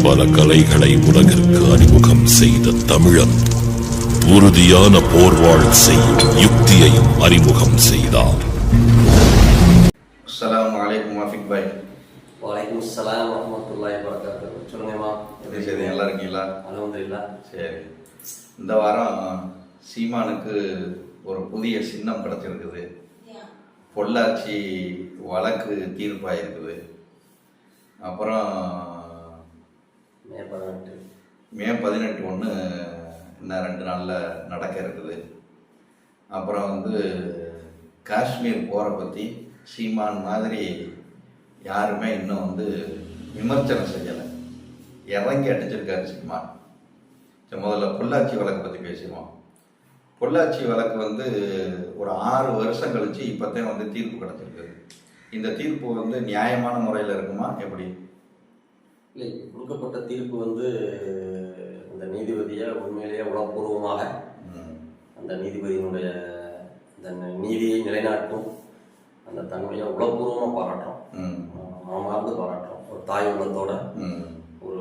பல கலைகளை உலகிற்கு அறிமுகம் செய்த தமிழன் உறுதியான போர்வாள் செய்யும் யுக்தியையும் அறிமுகம் செய்தார். அஸ்ஸலாமு அலைக்கும் ஆஃபிக் பாய். வலைக்கும் ஸலாம் வரஹ்மத்துல்லாஹி வபரகாத்துஹு. சொல்லுங்கம்மா, எப்படி சரி, நல்லா இருக்கீங்களா? அல்ஹம்துலில்லாஹ். சரி, இந்த வாரம் சீமானுக்கு ஒரு புதிய சின்னம் கிடைச்சிருக்குது. பொள்ளாச்சி வழக்கு தீர்ப்பாயிருக்குது. அப்புறம் மே 18 ஒன்று இன்னும் 2 நாளில் நடக்க இருக்குது. அப்புறம் காஷ்மீர் போரை பற்றி சீமான் மாதிரி யாருமே இன்னும் விமர்சனம் செய்யலை, இறங்கி அடிச்சிருக்காரு சீமான். முதல்ல பொள்ளாச்சி வழக்கை பற்றி பேசுவோம். பொள்ளாச்சி வழக்கு ஒரு 6 வருஷம் கழிச்சு இப்போத்தான் தீர்ப்பு கிடச்சிருக்கு. இந்த தீர்ப்பு நியாயமான முறையில் இருக்குமா எப்படி? இல்லை, கொடுக்கப்பட்ட தீர்ப்பு அந்த நீதிபதியை உண்மையிலேயே உளப்பூர்வமாக அந்த நீதிபதியினுடைய அந்த நீதியை நிலைநாட்டும் அந்த தன்மையை உளப்பூர்வமாக பாராட்டுறோம், மனமார்ந்து பாராட்டுறோம். ஒரு தாய் உள்ளத்தோட ஒரு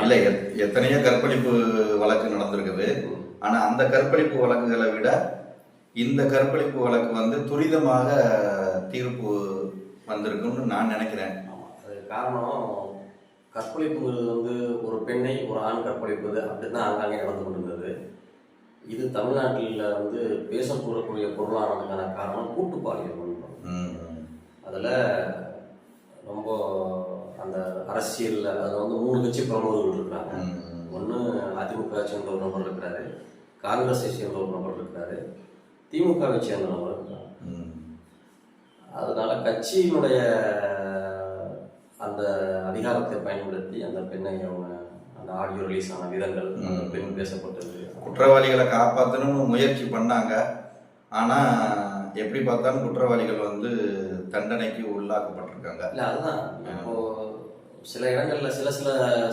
இல்லை, எத்தனையோ கற்பழிப்பு வழக்கு நடந்திருக்குது. ஆனால் அந்த கற்பழிப்பு வழக்குகளை விட இந்த கற்பழிப்பு வழக்கு துரிதமாக தீர்ப்பு வந்திருக்குன்னு நான் நினைக்கிறேன். அது காரணம், கற்பழிப்புங்கிறது ஒரு பெண்ணை ஒரு ஆண் கற்பழிப்பது அப்படி தான் ஆங்காங்கே நடந்து கொண்டிருந்தது. இது தமிழ்நாட்டில் பேசக்கூடக்கூடிய பொருளானதுக்கான காரணம் கூட்டுப்பாலியல். அதில் ரொம்ப அந்த அரசியலில் அதில் 3 கட்சி பிரமுகர்கள் இருக்கிறாங்க. ஒன்று அதிமுக சேர்ந்த ஒரு நபர் இருக்கிறாரு, காங்கிரஸை சேர்ந்த ஒரு நபர் இருக்கிறாரு, திமுகவை சேர்ந்த நபர் இருக்கிறாங்க. அதனால கட்சியினுடைய அந்த அதிகாரத்தை பயன்படுத்தி அந்த பெண்ணை அந்த ஆடியோ ரிலீஸ் ஆன விதங்கள், அந்த பெண் பேசப்பட்டது, குற்றவாளிகளை காப்பாற்றணும்னு முயற்சி பண்ணாங்க. ஆனால் எப்படி பார்த்தாலும் குற்றவாளிகள் தண்டனைக்கு உள்ளாக்கப்பட்டிருக்காங்க. இல்லை, அதுதான் இப்போ சில இடங்களில் சில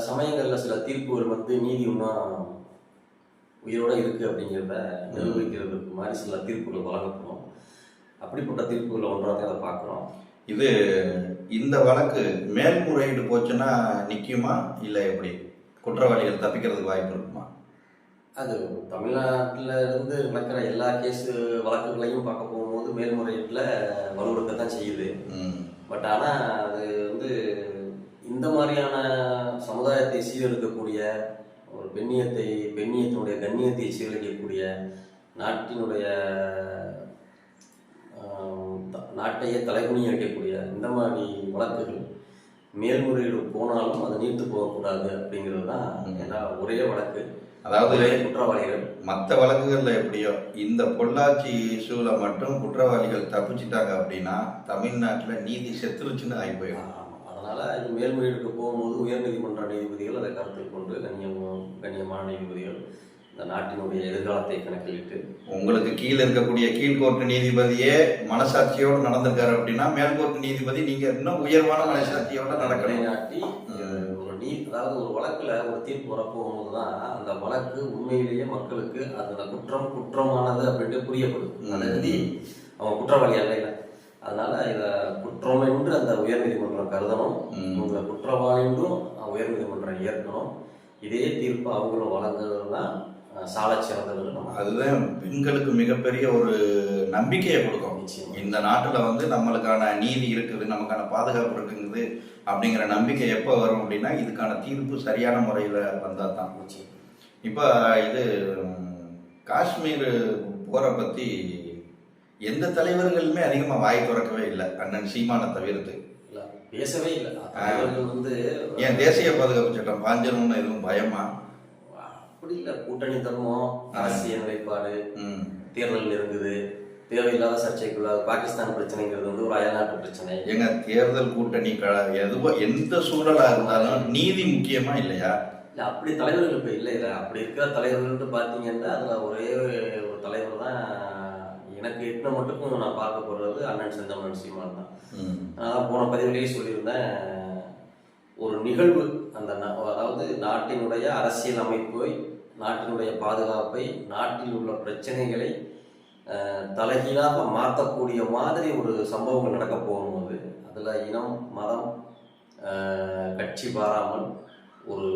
சமயங்களில் சில தீர்ப்புகள் நீதி இன்னும் உயிரோடு இருக்குது அப்படிங்கிறத நிரூபிக்கிறதுக்கு மாதிரி சில தீர்ப்புகள் வழங்கப்படும். அப்படிப்பட்ட தீர்ப்புகளை ஒன்றாக அதை பார்க்குறோம். இந்த வழக்கு மேல்முறையீடு போச்சுன்னா நிற்குமா இல்லை எப்படி? குற்றவாளிகள் தப்பிக்கிறதுக்கு வாய்ப்பு இருக்குமா? அது தமிழ்நாட்டில் இருந்து நடக்கிற எல்லா கேஸு வழக்குகளையும் பார்க்க போகும்போது மேல்முறையீட்டில் வலுவெடுக்க தான் செய்யுது. பட் ஆனால் அது இந்த மாதிரியான சமுதாயத்தை சீரழிக்கக்கூடிய ஒரு பெண்ணியத்தினுடைய கண்ணியத்தை சீரழிக்கக்கூடிய நாட்டையே தலைகுனிய வைக்கக்கூடிய இந்த மாதிரி வழக்குகள் மேல்முறையீடு போனாலும் அதை நீர்த்து போகக்கூடாது அப்படிங்கிறது தான். ஏன்னா ஒரே வழக்கு, அதாவது குற்றவாளிகள் மற்ற வழக்குகளில் எப்படியோ இந்த பொள்ளாச்சி இஷ்யூவில் மட்டும் குற்றவாளிகள் தப்பிச்சிட்டாங்க அப்படின்னா தமிழ்நாட்டில் நீதி செத்துருச்சுன்னு ஆகி போயிடும். அதனால் இது மேல்முறையீடுக்கு போகும்போது உயர்நீதிமன்ற நீதிபதிகள் அதை கருத்தில் கொண்டு கண்ணியமான நீதிபதிகள் இந்த நாட்டினுடைய எதிர்காலத்தை கணக்கிலிட்டு, உங்களுக்கு கீழே இருக்கக்கூடிய கீழ்கோர்ட்டு நீதிபதியே மனசாட்சியோடு நடந்திருக்காரு அப்படின்னா மேல்கோர்ட்டு நீதிபதி நீங்க இன்னும் உயர்வான மனசாட்சியோட நடக்கணும். நாட்டி அதாவது ஒரு வழக்குல ஒரு தீர்ப்பு வரப்போகும்போது தான் அந்த வழக்கு உண்மையிலேயே மக்களுக்கு அந்த குற்றமானது அப்படின்ட்டு புரியப்படும். அதாவது அவன் குற்றவாளியாக இல்லை, அதனால இதை குற்றம் என்று அந்த உயர்நீதிமன்றம் கருதணும், உங்களை குற்றவாளி என்றும் உயர்நீதிமன்றம் ஏற்கணும். இதே தீர்ப்பு அவங்களும் வழங்குறது தான் சால சிறந்தது. அதுதான் பெண்களுக்கு மிகப்பெரிய ஒரு நம்பிக்கையை கொடுக்கும். இந்த நாட்டில் நம்மளுக்கான நீதி இருக்குது, நமக்கான பாதுகாப்பு இருக்குங்குது அப்படிங்கிற நம்பிக்கை எப்போ வரும் அப்படின்னா இதுக்கான தீர்ப்பு சரியான முறையில் வந்தால் தான். இப்போ காஷ்மீர் போரை பற்றி எந்த தலைவர்களுமே அதிகமாக வாய் திறக்கவே இல்லை, அண்ணன் சீமானை தவிர்த்து பேசவே இல்லை. ஏன் தேசிய பாதுகாப்பு சட்டம் பாஞ்சிரம்னு எதுவும் பயமா? அப்படி இல்லை, கூட்டணி தர்மம், அரசியல் நிலைப்பாடு, தேர்தல் இருக்குது, தேவையில்லாத சர்ச்சைக்குள்ளாது. பாகிஸ்தான் பிரச்சனைங்கிறது ஒரு அயல்நாட்டு பிரச்சனை. எங்க தேர்தல் கூட்டணி எதுவோ எந்த சூழலா இருந்தாலும் நீதி முக்கியமா இல்லையா? இல்லை, அப்படி தலைவர்கள் இப்போ இல்லை. அப்படி இருக்கிற தலைவர்கள் பார்த்தீங்கன்னா அதில் ஒரே ஒரு தலைவர் தான் எனக்கு எட்டின மட்டுக்கும் நான் பார்க்க போடுறது அண்ணன் செந்தமிழன் சீமான் தான். நான் போன பதிவுலேயே சொல்லியிருந்தேன், ஒரு நிகழ்வு அதாவது நாட்டினுடைய அரசியல் அமைப்பை, நாட்டினுடைய பாதுகாப்பை, நாட்டில் உள்ள பிரச்சனைகளை தலைகீழாக மாற்றக்கூடிய மாதிரி ஒரு சம்பவங்கள் நடக்க போகும்போது அதில் இனம், மதம், கட்சி பாராமல் ஒரு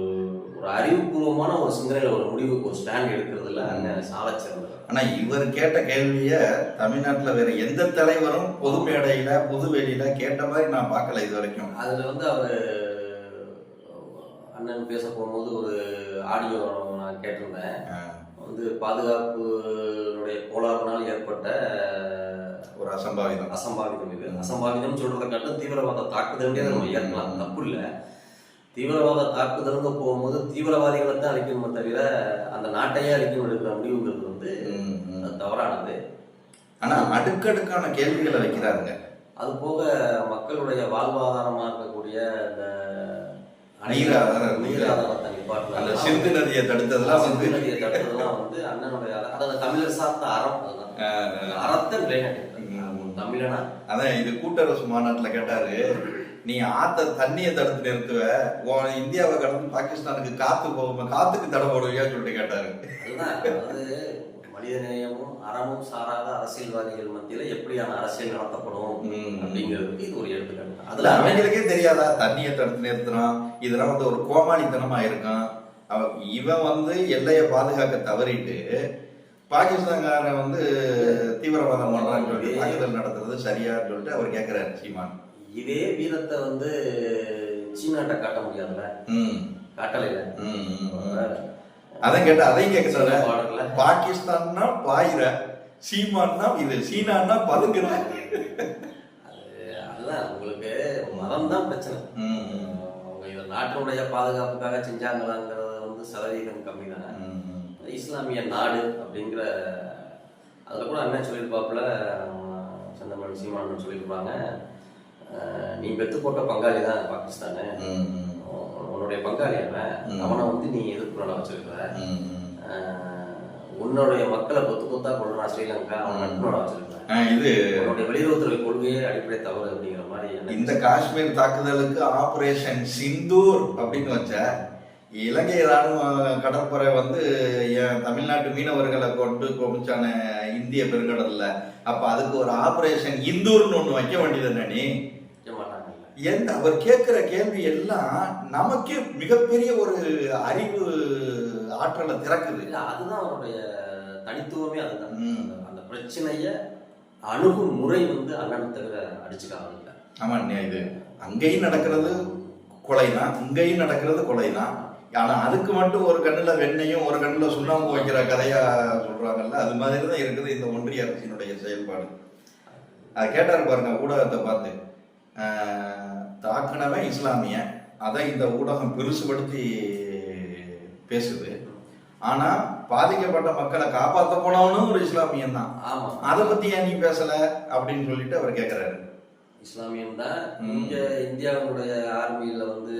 ஒரு அறிவுபூர்வமான ஒரு சிந்தனையில் ஒரு முடிவுக்கு ஒரு ஸ்டாண்ட் எடுக்கிறதுல அண்ணன் சால சிறந்தவர். ஆனா இவர் கேட்ட கேள்விய தமிழ்நாட்டுல வேற எந்த தலைவரும் பொது மேடையில பொது வெளியில கேட்ட மாதிரி நான் பார்க்கல இது வரைக்கும். அதுல வந்து அவர் அண்ணன் பேச போகும்போது ஒரு ஆடியோ நான் கேட்டிருந்தேன். வந்து பாதுகாப்புடைய கோளாறுனால் ஏற்பட்ட ஒரு அசம்பாவிதம் இது அசம்பாவிதம் சொல்றதை காட்டும் தீவிரவாத தாக்குதல்ன்றே நம்ம ஏற்கலாம், தப்பு இல்லை. தீவிரவாத தாக்குதல்னு போகும்போது தீவிரவாதிகளை தான் அழிக்கணுமே தவிர அந்த நாட்டையே அழிக்கணும் எடுக்கிற முடிவுங்கிறது வந்து தவறானது. ஆனா அடுக்கடுக்கான கேள்விகளை வைக்கிறாருங்க. அது போக மக்களுடைய வாழ்வாதாரமா இருக்கக்கூடிய இந்த நீராதாரத்தை நிப்பாட்டல, சிந்து நதியை தடுத்ததெல்லாம் வந்து அண்ணனுடைய அதாவது தமிழர் சார்ந்த அறம், அறத்தை தமிழனா. அதான் இது கூட்டரசு மாநாட்டுல கேட்டாரு, நீ தண்ணியை தடுத்து நிறுத்துவ, இந்தியாவை கடந்து பாகிஸ்தானுக்கு காத்துக்கு தடை போடுவியான்னு சொல்லிட்டு கேட்டாரு. அதாவது மனித நேயமும் அறமும் சாராத அரசியல்வாதிகள் மத்தியில எப்படியான அரசியல் நடத்தப்படும் அப்படிங்கிறதுக்கு இது ஒரு எடுத்துக்காட்டு. அதுல அவங்களுக்கே தெரியாதா தண்ணியை தடுத்து நிறுத்தினான், இதெல்லாம் வந்து ஒரு கோமாளித்தனமா இருக்கான். இவன் வந்து எல்லையை பாதுகாக்க தவறிட்டு பாகிஸ்தான்காரன் வந்து தீவிரவாதம் பண்றான்னு சொல்லி தாக்குதல் நடத்துறது சரியான்னு சொல்லிட்டு அவர் கேட்கிறாரு சீமான். இதே வீரத்தை வந்து சீனாட்ட காட்ட முடியாதுல்ல, காட்டலைல. அதான் கேட்ட அதையும் கேட்க, பாகிஸ்தான்னா பாயிர, சீமான்னா இது, சீனான்னா பதுங்குற. அதுதான் உங்களுக்கு மதம் தான் பிரச்சனை. அவங்க இதை நாட்டினுடைய பாதுகாப்புக்காக செஞ்சாங்களாங்கிறது வந்து சதவீதம் கம்மி தானே. இஸ்லாமிய நாடு அப்படிங்கிற அதில் கூட அண்ணன் சொல்லியிருப்பாப்புல, செந்தமிழ் சீமான் சொல்லியிருப்பாங்க, நீ பெத்து போட்ட பங்காளி தான் பாகிஸ்தானு, உன்னுடைய பங்காளி அவனை வந்து நீ எதிர்ப்பு நல்லா வச்சிருக்கிற, உன்னுடைய மக்களை கொத்தா கொள்றான் ஸ்ரீலங்கா, அவன் நட்போட வச்சிருக்க, இது உன்னுடைய வெளியுறவுத்துறை கொள்கையே அடிப்படை தவறு அப்படிங்கிற மாதிரி. இந்த காஷ்மீர் தாக்குதலுக்கு ஆபரேஷன் சிந்தூர் அப்படின்னு வச்ச இலங்கை ராணுவ கடற்படை வந்து என் தமிழ்நாட்டு மீனவர்களை கொண்டு குமிச்சான இந்திய பெருங்கடல்ல, அப்ப அதுக்கு ஒரு ஆபரேஷன் இந்தூர்னு ஒண்ணு வைக்க வேண்டியது நீ எந்த அவர் கேட்கிற கேள்வி எல்லாம் நமக்கே மிகப்பெரிய ஒரு அறிவு ஆற்றலை திறக்குது. அதுதான் அவருடைய தனித்துவமே. அதுதான் அந்த பிரச்சனைய அணுகும் முறை வந்து அண்ணன் தவிர அடிச்சுக்காங்க. ஆமா, இது அங்கேயும் நடக்கிறது கொலைதான், இங்கேயும் நடக்கிறது கொலைதான். ஆனா அதுக்கு மட்டும் ஒரு கண்ணுல வெண்ணையும் ஒரு கண்ணுல சுண்ணாம்பு வைக்கிற கதையா சொல்றாங்கல்ல, அது மாதிரிதான் இருக்குது இந்த ஒன்றிய அரசினுடைய செயல்பாடு. அதை கேட்டாரு பாருங்க ஊடகத்தை பார்த்து, தாக்குனவன் இஸ்லாமிய, அதை இந்த ஊடகம் பெருசுபடுத்தி பேசுது. ஆனா பாதிக்கப்பட்ட மக்களை காப்பாற்ற போனவனும் ஒரு இஸ்லாமியன் தான். ஆமா, அதை பத்தி ஏன் நீ பேசல அப்படின்னு சொல்லிட்டு அவர் கேட்கிறாரு. இஸ்லாமியன் தான். இங்க இந்தியாவுடைய ஆர்மியில வந்து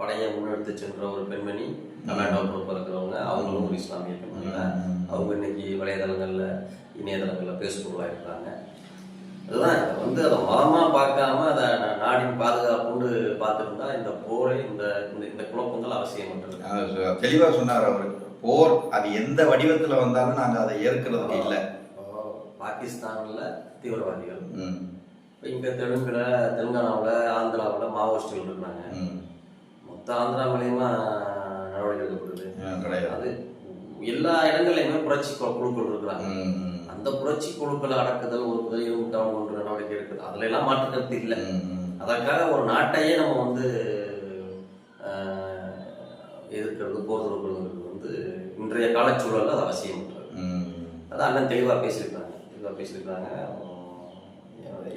படையை முன்னெடுத்து சென்ற ஒரு பெண்மணி கமாண்டோ பொறுப்பு இருக்கிறவங்க, அவங்களும் ஒரு இஸ்லாமிய பெண்மணி தான். அவங்க இன்னைக்கு வலைதளங்கள்ல இணையதளங்கள்ல பேசுபொருளாக இருக்கிறாங்க. அதுதான் வந்து அதை மதமா பார்க்காம அதை நாடின் பாதுகாப்புன்னு பார்த்துருந்தா இந்த போரை இந்த இந்த குழப்பங்கள் அவசியம். தெளிவா சொன்னார் அவர். போர் அது எந்த வடிவத்துல வந்தாலும் நாங்க அதை ஏற்கிறதுக்கு இல்லை. பாகிஸ்தான்ல தீவிரவாதிகள், இங்க தெலுங்கானாவில் ஆந்திராவில் மாவோயிஸ்டுகள் இருக்கிறாங்க. மொத்த ஆந்திரா மூலியமா நடவடிக்கை எடுக்கப்படுது. அது எல்லா இடங்கள்லையுமே புரட்சி குழுக்கள் இருக்கிறாங்க. அந்த புரட்சி குழுக்களை அடக்குதல், ஒருக்குதல், இருமுட்டாவும் ஒன்று நடவடிக்கை இருக்குது. அதுல எல்லாம் மாற்று கருத்து இல்லை. அதற்காக ஒரு நாட்டையே நம்ம வந்து எதிர்க்கிறது, போர் தொடுக்கிறது வந்து இன்றைய காலச்சூழல்ல அது அவசியம். அதான் அண்ணன் தெளிவாக பேசியிருக்காங்க.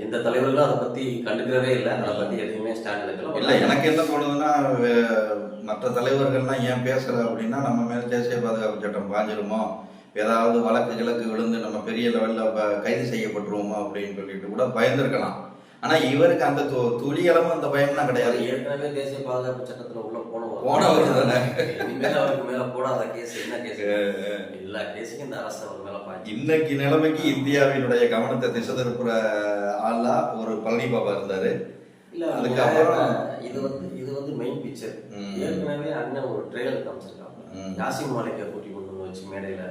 எந்த தலைவர்களும் அதை பத்தி கண்டுக்கிறவே இல்லை, அதை பத்தி எதுவுமே ஸ்டாண்ட் எடுக்கலாம். இல்லை, எனக்கு என்ன தோணுதுன்னா, மற்ற தலைவர்கள்லாம் ஏன் பேசல அப்படின்னா, நம்ம மேல தேசிய பாதுகாப்பு சட்டம் பாஞ்சிருமோ, ஏதாவது வழக்கு கிழக்கு விழுந்து நம்ம பெரிய லெவலில் கைது செய்யப்பட்டுருவோமோ அப்படின்னு சொல்லிட்டு கூட பயந்துருக்கலாம். ஆனா இவருக்கு அந்த துளியளவும் அந்த பயம்லாம் கிடையாது. ஏற்கனவே தேசிய பாதுகாப்பு சட்டத்துல உள்ள போனவர் தானே. அவருக்கு மேல போடாத கேஸ் என்ன கேஸ்? எல்லா கேஸுக்கும் இந்த அரசு அவர் மேல பாய்ச்சி இன்னைக்கு நிலைமைக்கு இந்தியாவினுடைய கவனத்தை திசை திருப்புற ஆளா ஒரு பழனி பாபா இருந்தாரு. இல்ல அதுக்கப்புறம் இது வந்து மெயின் பிக்சர். ஏற்கனவே அண்ணன் ஒரு ட்ரெய்லர் காமிச்சிருக்காங்க, யாசின் மாலிக்கை கூட்டி கொண்டு வச்சு மேடையில.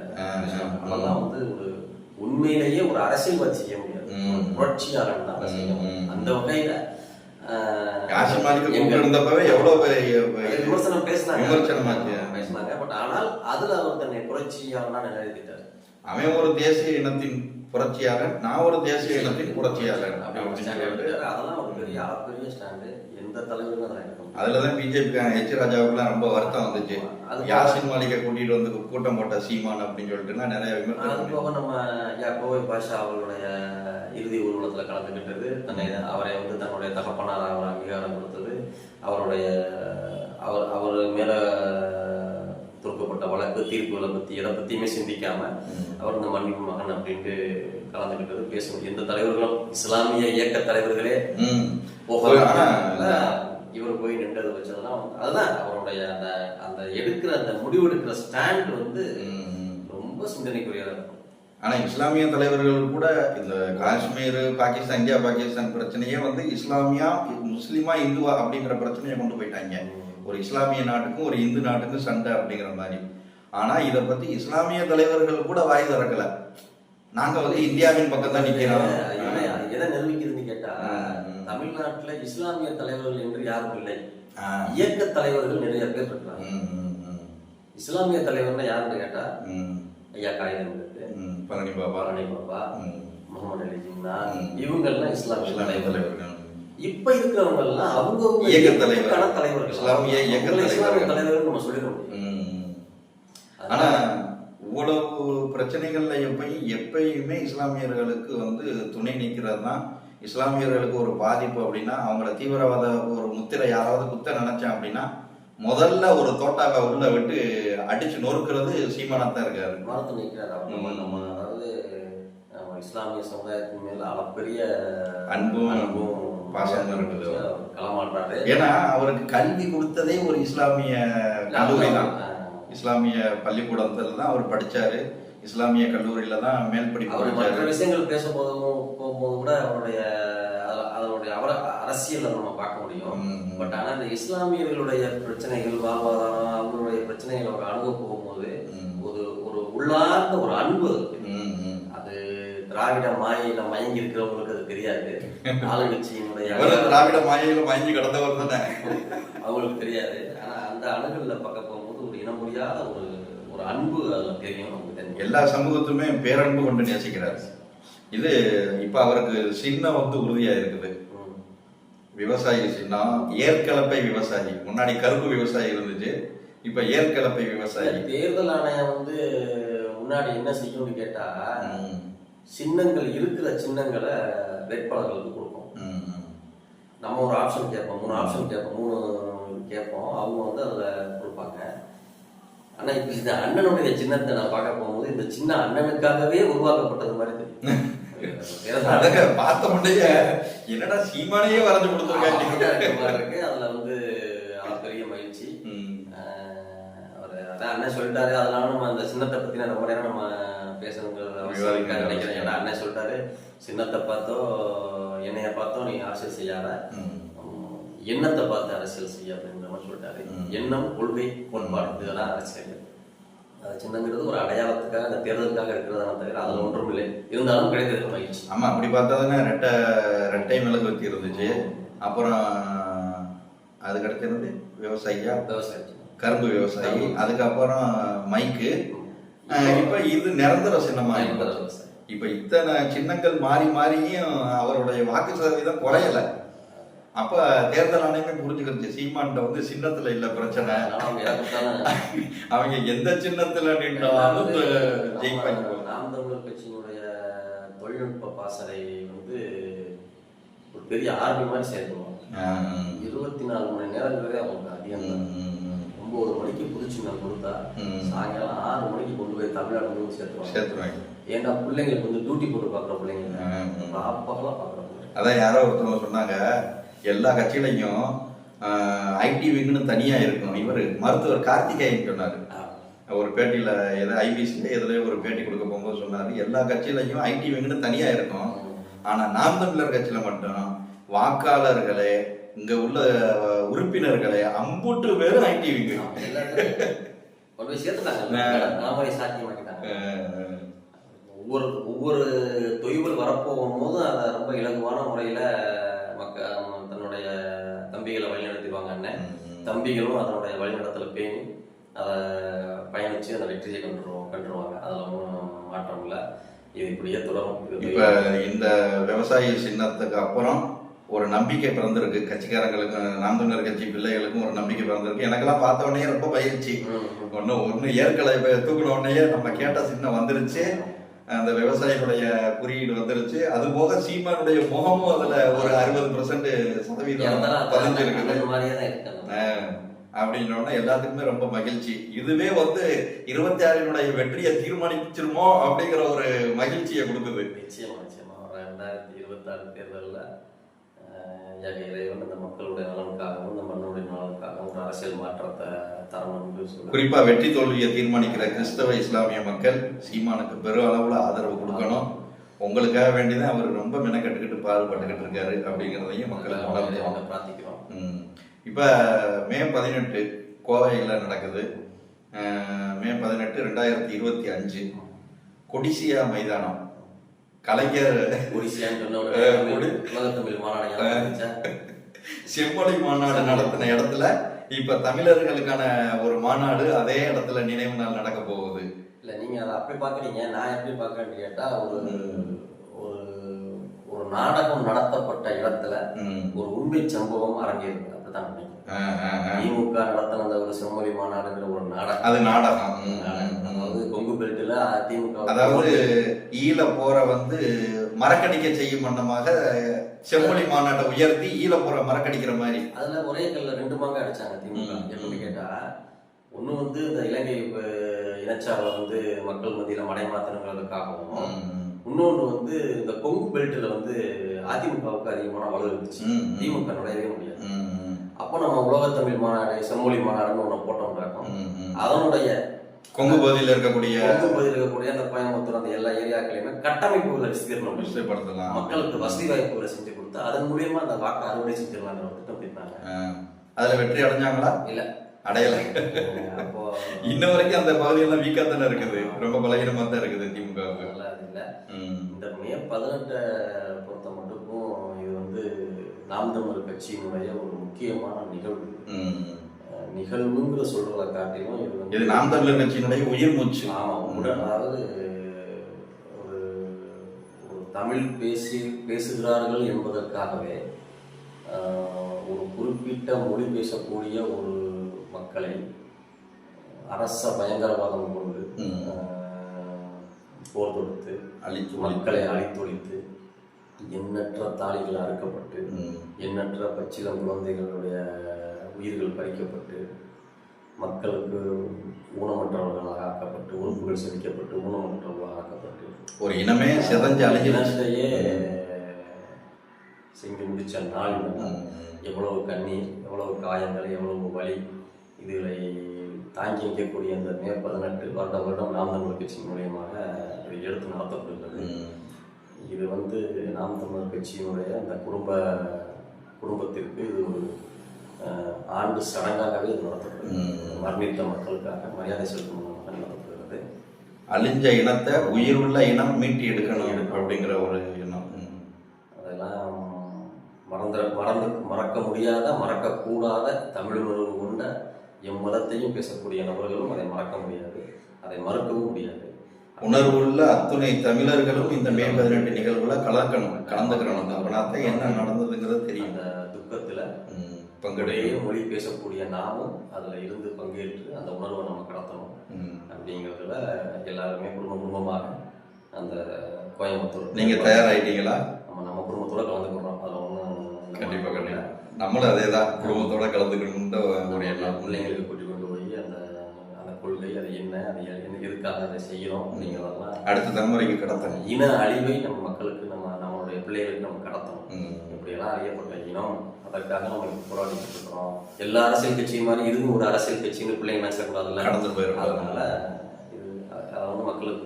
அதெல்லாம் வந்து ஒரு உண்மையிலேயே ஒரு அரசியல்வாதி செய்ய முடியாது, புரட்சியாளன் தான் செய்ய முடியும். அந்த வகையில யாசின் மாலிக் இருந்தப்பவே எவ்வளவு விமர்சனம் விமர்சனமாச்சு பேசினாங்க. பட் ஆனால் அதுல அவர் தன்னை புரட்சியாளனா நிலைநிறுத்திட்டார். அவன் ஒரு தேசிய இனத்தின் புரட்சியாளன், நான் ஒரு தேசிய இனத்தின் புரட்சியாளன். அதெல்லாம் ஒரு பெரிய ஸ்டாண்டு. எந்த தலைவரும் அதை எடுக்க முடியாது. அதுலதான் பிஜேபி ஹெச் ராஜாவுக்குலாம் ரொம்ப வருத்தம் வந்துச்சு. யாசின் மாலிகை கூட்டிட்டு வந்து கூட்டம் போட்ட சீமான் அப்படின்னு சொல்லிட்டுனா நிறைய விமர்சனம். அது போக நம்ம கோவை பாஷா அவர்களுடைய இறுதி ஊர்வலத்தில் கலந்துக்கிட்டது, அவரை வந்து தன்னுடைய தகப்பனார் அவர் அங்கீகாரம் கொடுத்தது, அவருடைய அவர் மேல தொடுக்கப்பட்ட வழக்கு தீர்ப்புகளை பத்தி எதை பத்தியுமே சிந்திக்காம அவர் இந்த மன்னிப்பு மகன் அப்படின்ட்டு கலந்துக்கிட்டது பேசணும். எந்த தலைவர்களும் இஸ்லாமிய இயக்க தலைவர்களே இவர் போய் நின்றது வச்சதெல்லாம் அதுதான் அவருடைய அந்த அந்த எடுக்கிற அந்த முடிவெடுக்கிற ஸ்டாண்ட் வந்து ரொம்ப சிந்தனைக்குரியதாக இருக்கும். ஆனா இஸ்லாமிய தலைவர்கள் கூட இந்த காஷ்மீர் பாகிஸ்தான் இந்தியா பாகிஸ்தான் பிரச்சனையே வந்து இஸ்லாமியா முஸ்லிமா இந்துவா அப்படிங்கிற பிரச்சனையை கொண்டு போயிட்டாங்க. ஒரு இஸ்லாமிய நாட்டுக்கும் ஒரு இந்து நாட்டுக்கும் சண்டை அப்படிங்கிற மாதிரி. ஆனா இதை பத்தி இஸ்லாமிய தலைவர்கள் கூட வாய் திறக்கல. நாங்க வந்து இந்தியாவின் பக்கம் தான் நிக்கிறோம். எதை நிரூபிக்குதுன்னு கேட்டா, தமிழ்நாட்டுல இஸ்லாமிய தலைவர்கள் என்று யாரும் இல்லை, இயக்க தலைவர்கள் நிறைய பேர் இருக்காங்க. இஸ்லாமிய தலைவர்னா யாருன்னு கேட்டா ஐயா காகிதம் பழனி பாபா, முகமது அலி ஜின்னா, இவங்கெல்லாம் இஸ்லாமிய தலைவர்கள். இப்ப இருக்கிறவங்க எல்லாம் அவங்க இயக்க தலைவர்கள், இஸ்லாமிய தலைவர்கள் நம்ம சொல்லிட முடியும். ஆனா இவ்வளவு பிரச்சனைகள்ல எப்பயுமே இஸ்லாமியர்களுக்கு வந்து துணை நிற்கிறது தான். இஸ்லாமியர்களுக்கு ஒரு பாதிப்பு அப்படின்னா, அவங்கள தீவிரவாத ஒரு முத்திரை யாராவது குத்த நினைச்சான் அப்படின்னா முதல்ல ஒரு தோட்டாவை உள்ள விட்டு அடிச்சு நொறுக்கிறது சீமானத்தான் இருக்காரு. மரத்து நிற்கிறார். நம்ம அதாவது இஸ்லாமிய சமுதாயத்தின் மேல அளப்பெரிய அன்பும் பாசமும் இருக்குது. களமாடுறாரு. ஏன்னா அவருக்கு கல்வி கொடுத்ததே ஒரு இஸ்லாமிய கல்லூரி தான். இஸ்லாமிய பள்ளிக்கூடத்துல தான் அவர் படிச்சாரு. இஸ்லாமிய கல்லூரியில தான் மேல் படிப்பு படிச்சாரு. விஷயங்கள் போகும்போது கூட அதனுடைய அரசியல் நம்ம பார்க்க முடியும். பட் ஆனா இந்த இஸ்லாமியர்களுடைய பிரச்சனைகள், வாழ்வாதாரம், அவங்களுடைய பிரச்சனைகள் அவங்க அணுக போகும்போது ஒரு உள்ளார்ந்த ஒரு அன்பு. அது திராவிட மாயையில மயங்கி இருக்கிறவங்களுக்கு அது தெரியாது. ஆளுங்கட்சியினுடைய திராவிட மாயையில மயங்கி கிடந்தவர் தானே, அவங்களுக்கு தெரியாது. ஆனா அந்த அணுகல்ல பார்க்க போகும்போது ஒரு இனம் முடியாத ஒரு அன்பு அதுல தெரியும். எல்லா சமூகத்துமே பேரன்பு கொண்டு நேசிக்கிறார். இது இப்ப அவருக்கு சின்னம் வந்து உறுதியா இருக்குது. விவசாயி சின்னம், ஏற்கலப்பை விவசாயி. முன்னாடி கருப்பு விவசாயி இருந்துச்சு, இப்ப ஏற்கலப்பை விவசாயி. தேர்தல் ஆணையம் வந்து முன்னாடி என்ன செய்யும்னு கேட்டா, சின்னங்கள் இருக்கிற சின்னங்களை வேட்பாளர்களுக்கு கொடுப்போம். நம்ம ஒரு ஆப்ஷன் கேட்போம், 3 ஆப்ஷன் கேட்போம், 3 கேட்போம். அவங்க வந்து அதில் கொடுப்பாங்க. ஆனா இப்ப இந்த அண்ணனுடைய சின்னத்தை நான் பார்க்க போகும்போது இந்த சின்ன அண்ணனுக்காகவே உருவாக்கப்பட்டது மாதிரி தெரியும். பார்த்த முன்னையே என்னடா சீமானையே வரைஞ்சு கொடுத்துருக்காங்க. அதுல வந்து பெரிய மகிழ்ச்சி. அவர் அதான் அண்ணன் சொல்லிட்டாரு. அதனால நம்ம அந்த சின்னத்தை பத்தி ரொம்ப நேரம் நம்ம பேசணுங்கிறத நினைக்கிறேன். ஏன்னா அண்ணன் சொல்லிட்டாரு, சின்னத்தை பார்த்தோ என்னைய பார்த்தோ நீ அரசியல் செய்யாத, எண்ணத்தை பார்த்து அரசியல் செய்ய அப்படின்ற மாதிரி சொல்லிட்டாரு. எண்ணம், கொள்கை, கோட்பாடு, இதெல்லாம் அரசியல். அது சின்னங்கிறது ஒரு அடையாளத்துக்காக, அந்த தேர்தலுக்காக இருக்கிறதா தவிர அதில் ஒன்றும் இல்லை. இருந்தாலும் கிடைக்கிறது மகிழ்ச்சி. ஆமா, அப்படி பார்த்தா ரெட்டை மிளகு வச்சு இருந்துச்சு. அப்புறம் அதுக்கு அடுத்து விவசாயியா, கரும்பு விவசாயி, அதுக்கப்புறம் மைக்கு. இப்ப இது நிரந்தர சின்னமா. இப்ப இத்தனை சின்னங்கள் மாறி மாறியும் அவருடைய வாக்கு சதவீதம் குறையல. அப்ப தேர்தல் ஆணையமே புரிஞ்சுக்கிறது, சீமான்ட்ட வந்து சின்னத்துல இல்ல பிரச்சனை, அவங்க எந்த சின்னத்துல நின்றாலும் ஜெயிப்பாங்க. நாம் தமிழர் கட்சியினுடைய தொழில்நுட்ப பாசறை வந்து ஒரு பெரிய ஆர்மி மாதிரி சேர்க்கணும். 24 மணி நேரங்களே அவங்களுக்கு அதிகம் தான். 9 மணிக்கு புது சின்னம் கொடுத்தா சாயங்காலம் 6 மணிக்கு கொண்டு போய் தமிழ்நாடு வந்து சேர்த்துருவாங்க. ஏன்னா பிள்ளைங்களுக்கு வந்து டியூட்டி போட்டு பாக்குற பிள்ளைங்க அப்பெல்லாம் பாக்குறாங்க. அதான் யாரோ ஒருத்தவங்க சொன்னாங்க, எல்லா கட்சியிலையும் ஐடி விங்னு தனியா இருக்கணும். இவர் மருத்துவர் கார்த்திகேயன் சொன்னாரு ஒரு பேட்டியில, ஏதோ ஐபிசில எதுலயோ ஒரு பேட்டி கொடுக்க போகும்போது சொன்னாரு, எல்லா கட்சியிலையும் ஐடி விங்னு தனியா இருக்கும், ஆனா நாம் தமிழர் கட்சியில மட்டும் வாக்காளர்களே, இங்க உள்ள உறுப்பினர்களே அம்புட்டு பேரும் ஐடி விங்கு ஒவ்வொரு தொய்வுகள் வரப்போகும் போது அதை ரொம்ப இலகுவான முறையில தன்னோட தன்னுடைய தம்பிகளை வழிநடத்திடுவாங்க அண்ணன். தம்பிகளும் அதனுடைய வழிநடத்தலை பேணி அதை பயணித்து அந்த வெற்றியை கண்டுருவாங்க. அதில் ஒன்றும் மாற்றம் இல்லை. இது இப்படியே தொடரும். இப்போ இந்த விவசாய சின்னத்துக்கு அப்புறம் ஒரு நம்பிக்கை பிறந்திருக்கு கட்சிக்காரங்களுக்கு, நாம் தமிழர் கட்சி பிள்ளைகளுக்கும் ஒரு நம்பிக்கை பிறந்திருக்கு. எனக்கெல்லாம் பார்த்த உடனே ரொம்ப பயிற்சி. ஒன்று ஏற்கலை தூக்கின உடனே நம்ம கேட்ட சின்னம் வந்துருச்சு, அந்த விவசாயிகளுடைய குறியீடு வந்துருச்சு. அது போக சீமானுடைய முகமும் அதுல ஒரு 60% பதிஞ்சிருக்கு அப்படின்னோடனே எல்லாத்துக்குமே ரொம்ப மகிழ்ச்சி. இதுவே 26 வெற்றியை தீர்மானிச்சிருமோ அப்படிங்கிற ஒரு மகிழ்ச்சியை கொடுக்குது. நிச்சயமா 2026 தேர்தலில் இறைவன் இந்த மக்களுடைய நலனுக்காகவும் இந்த மண்ணுடைய நலனுக்காகவும் ஒரு அரசியல் மாற்றத்தை தரணும். குறிப்பா வெற்றி தோல்வியை தீர்மானிக்கிற கிறிஸ்தவ இஸ்லாமிய மக்கள் சீமானுக்கு பெரும் அளவுல ஆதரவு கொடுக்கணும். உங்களுக்காக வேண்டிதான் அவர் ரொம்ப மெனக்கட்டுக்கிட்டு பாடுபட்டுக்கிட்டு இருக்காரு அப்படிங்கிறதையும் மக்களுக்கு பிரார்த்திக்கிறோம். இப்ப மே 18 கோவையில் நடக்குது. மே 18 2025 கொடிசியா மைதானம். கலைஞர் செம்மொழி மாநாடு நடத்தின இடத்துல இப்ப தமிழர்களுக்கான ஒரு மாநாடு அதே இடத்துல நினைவு நாள் நடக்க போகுது. இல்ல நீங்க அதை அப்படி பாக்குறீங்க, நான் எப்படி பாக்குறேன்னு கேட்டா ஒரு நாடகம் நடத்தப்பட்ட இடத்துல ஒரு உண்மை சம்பவம் அரங்கேறுது. அப்படித்தான் நினைக்கிறேன். திமுக நடத்தின அந்த ஒரு செம்மொழி மாநாடுங்கிற ஒரு நாடகம், அது நாடகம். அதாவது கொங்கு பெல்ட்ல திமுக, அதாவது ஈழ போற மரக்கடிக்க செய்யும் வண்ணமாக செம்மொழி மாநாட்டை உயர்த்தி ஈழ போற மரக்கடிக்கிற மாதிரி அதுல ஒரே கல்ல 2 மாங்க அடிச்சாங்க திமுக. எப்படி கேட்டா, ஒண்ணு இந்த இலங்கை இனச்சாவை மக்கள் மத்தியில மடைமாத்தணுங்கிறதுக்காகவும், இன்னொன்று இந்த கொங்கு பெல்ட்ல அதிமுகவுக்கு அதிகமான வலு இருந்துச்சு. திமுக நுழையவே முடியாது. அப்போ நம்ம உலகத்தமிழ் மாநாடு செம்மொழி மாநாடுன்னு ஒண்ணு போட்டோம். அதனுடைய கொங்கு பகுதியில் இருக்கக்கூடிய அந்த கோயம்புத்தூர் அந்த எல்லா ஏரியாக்களையுமே கட்டமைப்புகளை விஸ்தீர்ணப்படுத்தலாம், மக்களுக்கு வசதி வாய்ப்புகளை செஞ்சு கொடுத்து அதன் மூலியமா அந்த வாக்கு அறுவடை செஞ்சிடலாங்கிற ஒரு திட்டம் தீர்த்தாங்க. அதுல வெற்றி அடைஞ்சாங்களா? இல்ல, அடையல. அப்போ இன்ன வரைக்கும் அந்த பகுதியெல்லாம் வீக்கா தானே இருக்குது, ரொம்ப பலகீனமா தான் இருக்குது திமுக. இல்ல, இந்த மே 18 பொறுத்த மட்டுக்கும் இது நாம் தமிழர் கட்சியினுடைய ஒரு முக்கியமான நிகழ்வுங்கிற சொல்றதை காட்டிலும் இது நாம் தமிழர் கட்சியினுடைய உயிர் மூச்சு. அதாவது ஒரு தமிழ் பேசுகிறார்கள் என்பதற்காகவே ஒரு குறிப்பிட்ட மொழி பேசக்கூடிய ஒரு மக்களை அரச பயங்கரவாதம் கொண்டு போர் தொடுத்து மக்களை அழித்தொழித்து எண்ணற்ற தாலிகள் அறுக்கப்பட்டு எண்ணற்ற பச்சிளம் குழந்தைகளுடைய உயிர்கள் பறிக்கப்பட்டு மக்களுக்கு ஊனமற்றவர்களாக ஆக்கப்பட்டு உறுப்புகள் செலுத்தப்பட்டு ஊனமற்றவர்களாக ஆக்கப்பட்டு ஒரு இனமே சிதைஞ்சு அழிஞ்சதையே செஞ்சு முடிச்ச நாள் எவ்வளவு கண்ணீர், எவ்வளவு காயங்கள், எவ்வளவு வலி, இதுகளை தாங்கி வைக்கக்கூடிய அந்த மே 18 வருடம் நாம் தமிழர் கட்சி மூலியமாக எடுத்து நடத்தப்படுகிறது. இது நாம் தமிழர் கட்சியினுடைய அந்த குடும்பத்திற்கு இது ஒரு ஆண்டு சடங்காகவே இது நடத்தப்படுகிறது. மரணித்த மக்களுக்காக மரியாதை செலுத்தும் நடத்தப்படுகிறது. அழிஞ்ச இனத்தை உயிருள்ள இனம் மீட்டி எடுக்கணும் அப்படிங்கிற ஒரு எண்ணம். அதெல்லாம் மறக்க முடியாத, மறக்கக்கூடாத தமிழ் உணர்வு கொண்ட எம்மதத்தையும் பேசக்கூடிய நபர்களும் அதை மறக்க முடியாது, அதை மறுக்கவும் முடியாது. உணர்வுள்ள அத்துணை தமிழர்களும் இந்த மே 18 நிகழ்வுல கலந்துக்கணும். அப்படின்னா என்ன நடந்ததுங்கிறது தெரியும். அந்த துக்கத்துல பங்குடைய மொழி பேசக்கூடிய நாமும் அதுல இருந்து பங்கேற்று அந்த உணர்வை நம்ம கடத்தணும் அப்படிங்கிறதுல எல்லாருமே குடும்பமாக அந்த கோயம்புத்தூர். நீங்க தயாராயிட்டீங்களா? நம்ம குடும்பத்தோட கலந்துக்கிறோம். அதுல ஒன்றும் கண்டிப்பா நம்மளும் அதேதான் குடும்பத்தோட கலந்துக்கணும்ன்ற ஒரு எண்ணம். பிள்ளைங்களுக்கு கூட்டி கொண்டு போய் அந்த கொள்கை அது என்ன, அது எதுக்காக அதை செய்யறோம் அப்படிங்கிறதெல்லாம் அடுத்த தலைமுறைக்கு கடத்தணும். இன அழிவை நம்ம மக்களுக்கு நம்மளுடைய பிள்ளைகளுக்கு நம்ம கடத்தணும். இப்படியெல்லாம் அறியப்பட்ட இனம், அதற்காக நம்ம போராடிட்டு இருக்கிறோம். எல்லா அரசியல் கட்சியும் மாதிரி இதுவும் ஒரு அரசியல் கட்சின்னு பிள்ளைங்க நினைச்சக்கூடாதுல்ல, கடந்து போயிடும். அதனால இது அதை மக்களுக்கு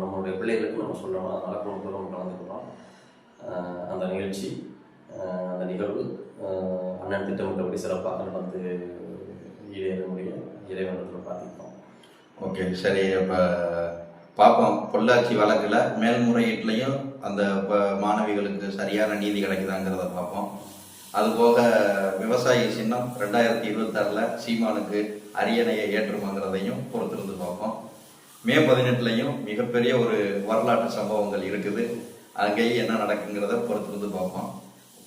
நம்மளுடைய பிள்ளைகளுக்கு நம்ம சொல்லணும். அதனால குடும்பத்தோடு நம்ம கலந்துக்கிறோம். அந்த நிகழ்ச்சி, அந்த நிகழ்வு அண்ணன் திட்டமிட்டபடி சிறப்பாக நடந்து ஈடேற முடியும் இறைவனத்தில் பார்த்துக்கிறோம். ஓகே, சரி. இப்போ பார்ப்போம், பொள்ளாச்சி வழக்கில் மேல்முறையீட்லையும் அந்த மாணவிகளுக்கு சரியான நீதி கிடைக்குதாங்கிறத பார்ப்போம். அதுபோக விவசாயி சின்னம் 2026 சீமானுக்கு அரியணையை ஏற்றுமாங்கிறதையும் பொறுத்திருந்து பார்ப்போம். மே 18லையும் மிகப்பெரிய ஒரு வரலாற்று சம்பவங்கள் இருக்குது. அங்கேயும் என்ன நடக்குங்கிறத பொறுத்திருந்து பார்ப்போம்.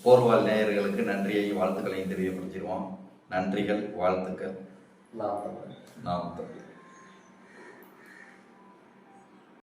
போர்வால் நேயர்களுக்கு நன்றியையும் வாழ்த்துக்களையும் தெரியப்படுத்திடுவோம். நன்றிகள், வாழ்த்துக்கள். நாம் தமிழர்.